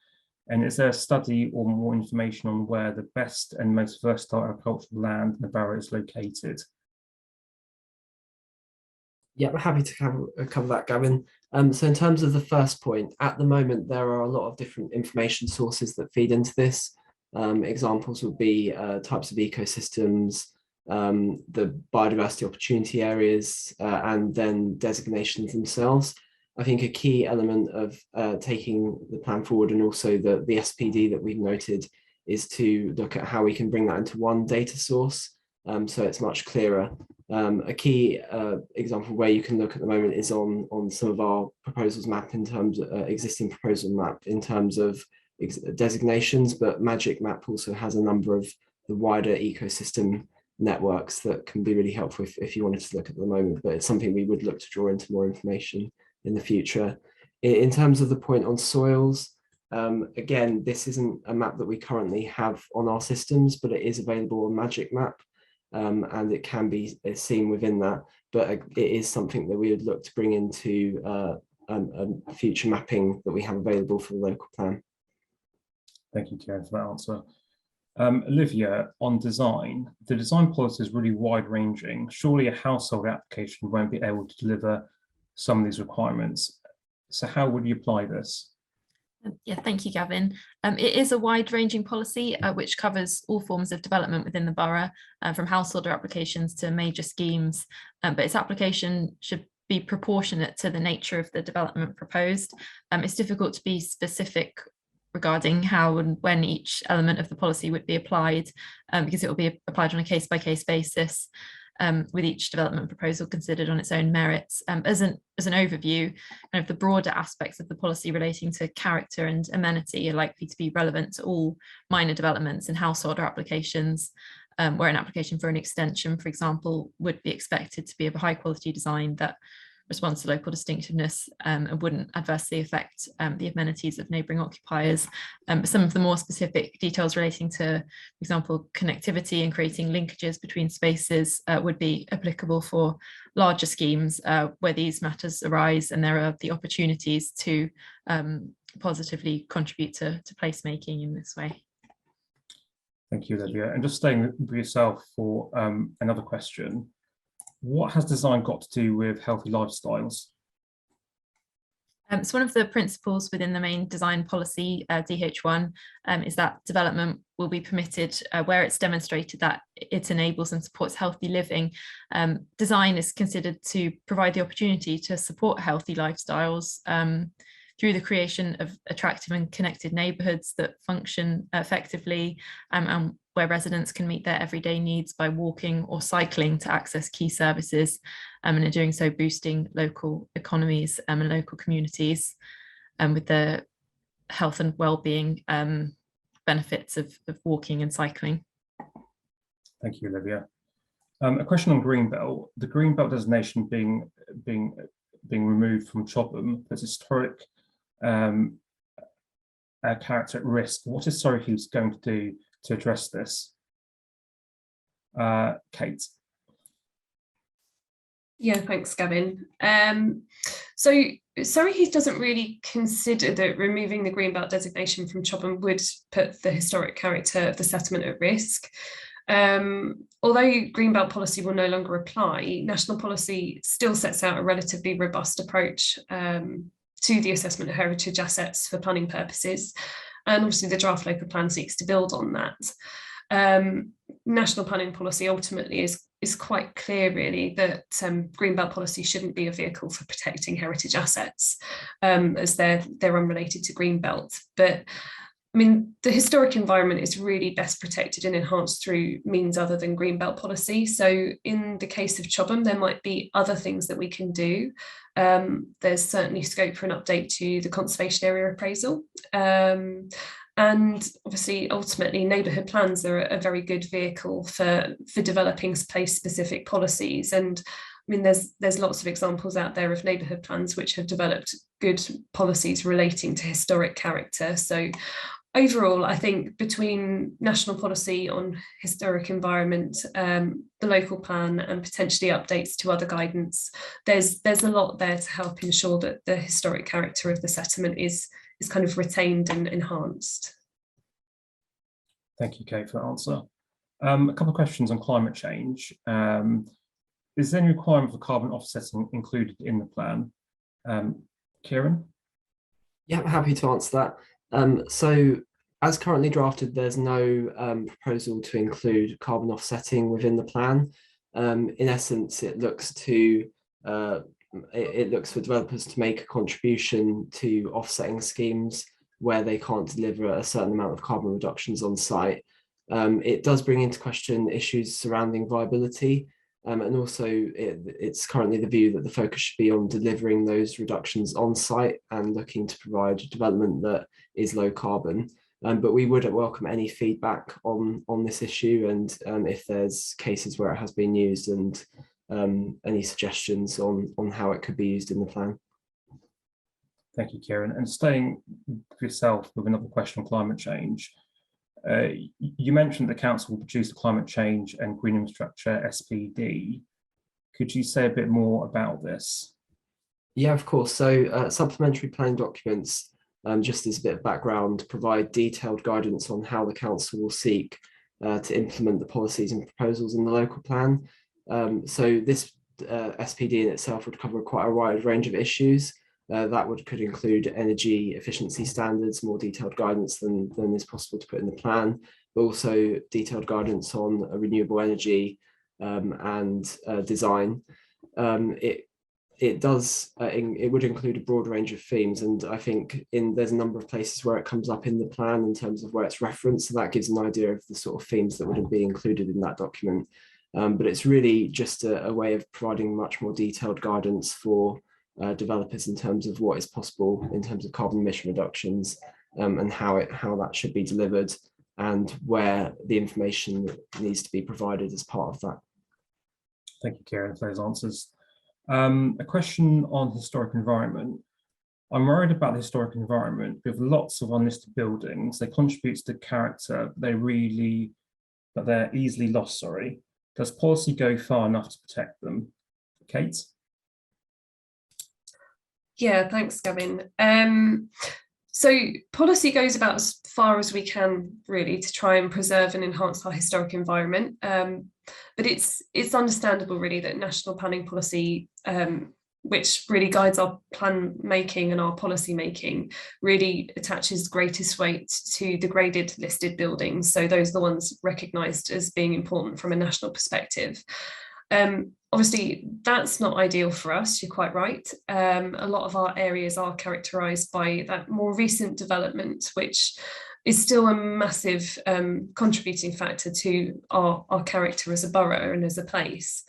And is there a study or more information on where the best and most versatile agricultural land in the borough is located? Yeah, I'm happy to cover that, Gavin. So in terms of the first point, at the moment, there are a lot of different information sources that feed into this. Examples would be types of ecosystems, the biodiversity opportunity areas, and then designations themselves. I think a key element of taking the plan forward, and also the SPD that we've noted, is to look at how we can bring that into one data source, so it's much clearer. A key example where you can look at the moment is on some of our proposals map in terms of existing proposal map in terms of designations, but Magic Map also has a number of the wider ecosystem networks that can be really helpful if you wanted to look at the moment, but it's something we would look to draw into more information in the future. In terms of the point on soils, again, this isn't a map that we currently have on our systems, but it is available on Magic Map, and it can be seen within that, but it is something that we would look to bring into a future mapping that we have available for the local plan. Thank you, Kieran, for that answer. Olivia, on design, the design policy is really wide-ranging. Surely a household application won't be able to deliver some of these requirements. So how would you apply this? Yeah, thank you, Gavin. It is a wide-ranging policy which covers all forms of development within the borough, from householder applications to major schemes, but its application should be proportionate to the nature of the development proposed. It's difficult to be specific regarding how and when each element of the policy would be applied, because it will be applied on a case-by-case basis, with each development proposal considered on its own merits. As an overview, kind of the broader aspects of the policy relating to character and amenity are likely to be relevant to all minor developments and householder applications, where an application for an extension, for example, would be expected to be of a high quality design that responds to local distinctiveness and wouldn't adversely affect the amenities of neighbouring occupiers. But some of the more specific details relating to, for example, connectivity and creating linkages between spaces would be applicable for larger schemes where these matters arise and there are the opportunities to positively contribute to placemaking in this way. Thank you, Olivia. And just staying with yourself for another question. What has design got to do with healthy lifestyles? So one of the principles within the main design policy, DH1, is that development will be permitted where it's demonstrated that it enables and supports healthy living. Design is considered to provide the opportunity to support healthy lifestyles through the creation of attractive and connected neighbourhoods that function effectively, and where residents can meet their everyday needs by walking or cycling to access key services, and in doing so boosting local economies and local communities, with the health and well-being benefits of walking and cycling. Thank you, Olivia. A question on Green Belt. The Green Belt designation being removed from Chobham, there's historic character at risk. What is Surrey Heath going to do to address this? Kate. Yeah, thanks, Gavin. So Surrey Heath doesn't really consider that removing the Green Belt designation from Chobham would put the historic character of the settlement at risk. Although Green Belt policy will no longer apply, national policy still sets out a relatively robust approach to the assessment of heritage assets for planning purposes. And obviously the draft local plan seeks to build on that. National planning policy ultimately is quite clear, really, that Green Belt policy shouldn't be a vehicle for protecting heritage assets, as they're unrelated to Green Belt. But I mean, the historic environment is really best protected and enhanced through means other than Green Belt policy. So in the case of Chobham, there might be other things that we can do. There's certainly scope for an update to the conservation area appraisal. And obviously, ultimately, neighbourhood plans are a very good vehicle for developing place-specific policies. And I mean, there's lots of examples out there of neighbourhood plans which have developed good policies relating to historic character. So overall, I think between national policy on historic environment, the local plan, and potentially updates to other guidance, there's a lot there to help ensure that the historic character of the settlement is kind of retained and enhanced. Thank you, Kate, for that answer. A couple of questions on climate change. Is there any requirement for carbon offsetting included in the plan? Kieran? Yeah, I'm happy to answer that. So as currently drafted, there's no proposal to include carbon offsetting within the plan. In essence, it looks for developers to make a contribution to offsetting schemes where they can't deliver a certain amount of carbon reductions on site. It does bring into question issues surrounding viability, and also it's currently the view that the focus should be on delivering those reductions on site and looking to provide development that is low carbon. But we would welcome any feedback on this issue, and if there's cases where it has been used, and any suggestions on how it could be used in the plan. Thank you, Kieran. And staying with yourself with another question on climate change. You mentioned the council will produce the climate change and green infrastructure SPD. Could you say a bit more about this? Yeah, of course. So supplementary planning documents, just as a bit of background, provide detailed guidance on how the council will seek to implement the policies and proposals in the local plan. So this SPD in itself would cover quite a wide range of issues. That could include energy efficiency standards, more detailed guidance than is possible to put in the plan, but also detailed guidance on renewable energy and design. It would include a broad range of themes, and I think there's a number of places where it comes up in the plan in terms of where it's referenced, so that gives an idea of the sort of themes that would be included in that document. But it's really just a way of providing much more detailed guidance for developers in terms of what is possible in terms of carbon emission reductions, and how that should be delivered, and where the information needs to be provided as part of that. Thank you, Kieran, for those answers. A question on historic environment. I'm worried about the historic environment. We have lots of unlisted buildings. They contribute to the character, but they're easily lost, sorry. Does policy go far enough to protect them? Kate? Yeah, thanks, Gavin. So policy goes about as far as we can, really, to try and preserve and enhance our historic environment. But it's understandable, really, that national planning policy, which really guides our plan making and our policy making, really attaches greatest weight to the graded listed buildings. So those are the ones recognised as being important from a national perspective. Obviously, that's not ideal for us, you're quite right. A lot of our areas are characterised by that more recent development, which is still a massive contributing factor to our character as a borough and as a place.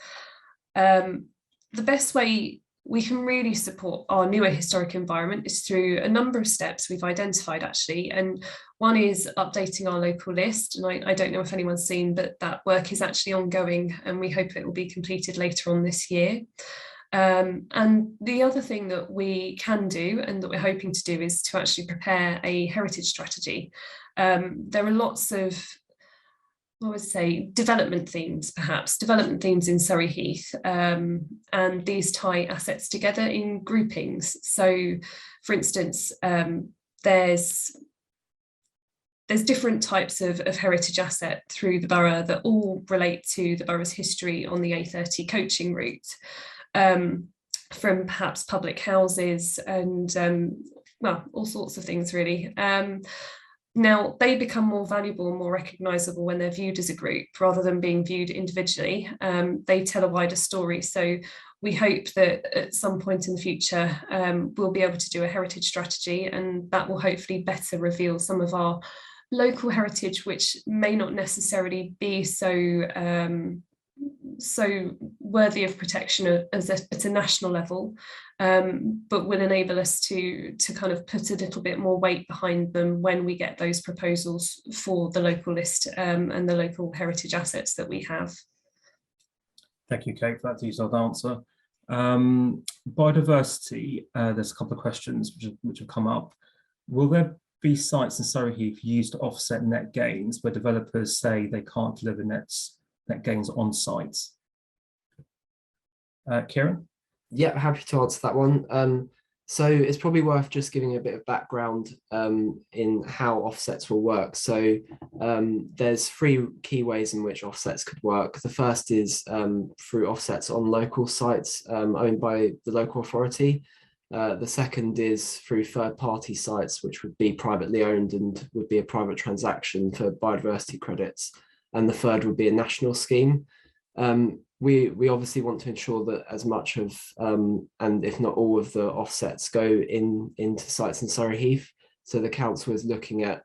The best way we can really support our newer historic environment is through a number of steps we've identified actually. And one is updating our local list. And I don't know if anyone's seen, but that work is actually ongoing and we hope it will be completed later on this year. And the other thing that we can do and that we're hoping to do is to actually prepare a heritage strategy. There are lots of, I would say, development themes in Surrey Heath, and these tie assets together in groupings. So, for instance, there's different types of heritage asset through the borough that all relate to the borough's history on the A30 coaching route, from perhaps public houses and, well, all sorts of things really. Now, they become more valuable and more recognisable when they're viewed as a group rather than being viewed individually. They tell a wider story. So we hope that at some point in the future, we'll be able to do a heritage strategy, and that will hopefully better reveal some of our local heritage, which may not necessarily be so worthy of protection at a national level, but will enable us to kind of put a little bit more weight behind them when we get those proposals for the local list and the local heritage assets that we have. Thank you, Kate, for that detailed answer. Biodiversity, there's a couple of questions which have come up. Will there be sites in Surrey Heath used to offset net gains where developers say they can't deliver net gains on site? Kieran? Yeah, happy to answer that one. So it's probably worth just giving a bit of background in how offsets will work. So there's three key ways in which offsets could work. The first is through offsets on local sites owned by the local authority. The second is through third-party sites, which would be privately owned and would be a private transaction for biodiversity credits. And the third would be a national scheme. We obviously want to ensure that as much of, and if not all of the offsets go into sites in Surrey Heath. So the council is looking at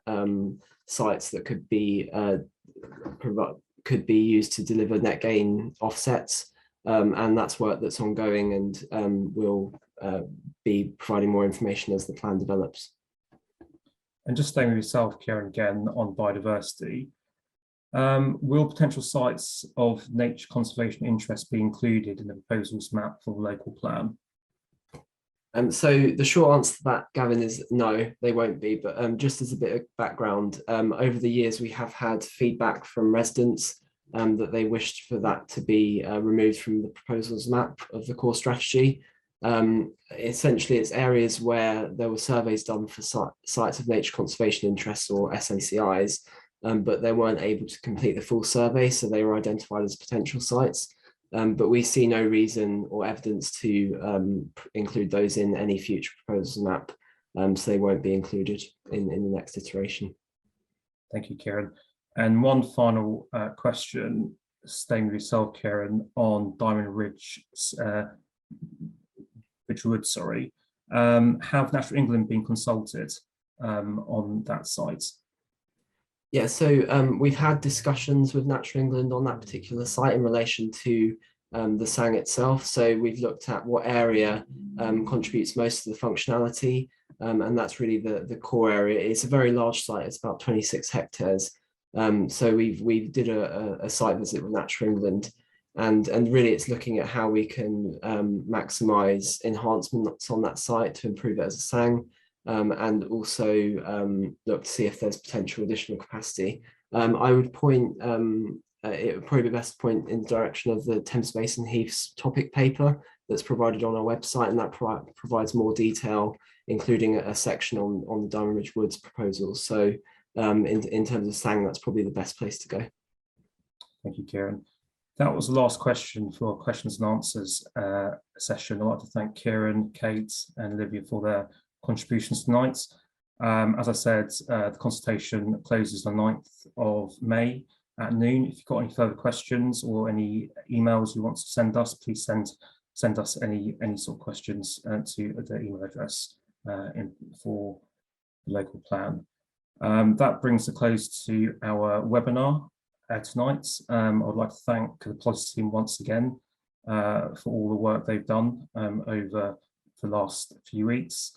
sites that could be used to deliver net gain offsets. And that's work that's ongoing, and we'll be providing more information as the plan develops. And just staying with yourself, Kieran, again on biodiversity, will potential sites of nature conservation interest be included in the proposals map for the local plan? So the short answer to that, Gavin, is no, they won't be. But just as a bit of background, over the years we have had feedback from residents that they wished for that to be removed from the proposals map of the core strategy. Essentially, it's areas where there were surveys done for sites of nature conservation interests, or SNCIs, but they weren't able to complete the full survey, so they were identified as potential sites. But we see no reason or evidence to include those in any future proposals map, so they won't be included in the next iteration. Thank you, Kieran. And one final question, staying with yourself, Kieran, on Diamond Ridge, Ridgewood, sorry. Have Natural England been consulted on that site? Yeah, so we've had discussions with Natural England on that particular site in relation to the SANG itself. So we've looked at what area contributes most to the functionality, and that's really the core area. It's a very large site, it's about 26 hectares. So we did a site visit with Natural England, and really it's looking at how we can maximise enhancements on that site to improve it as a SANG. And also look to see if there's potential additional capacity. I would point, it would probably be best to point in the direction of the Thames Basin Heath's topic paper that's provided on our website, and that provides more detail, including a section on the Diamond Ridge Woods proposals. So in terms of SANG, that's probably the best place to go. Thank you, Kieran. That was the last question for our questions and answers session. I'd like to thank Kieran, Kate, and Olivia for their contributions tonight. As I said, the consultation closes on 9th of May at noon. If you've got any further questions or any emails you want to send us, please send us any sort of questions to the email address for the local plan. That brings a close to our webinar tonight. I would like to thank the policy team once again, for all the work they've done over the last few weeks.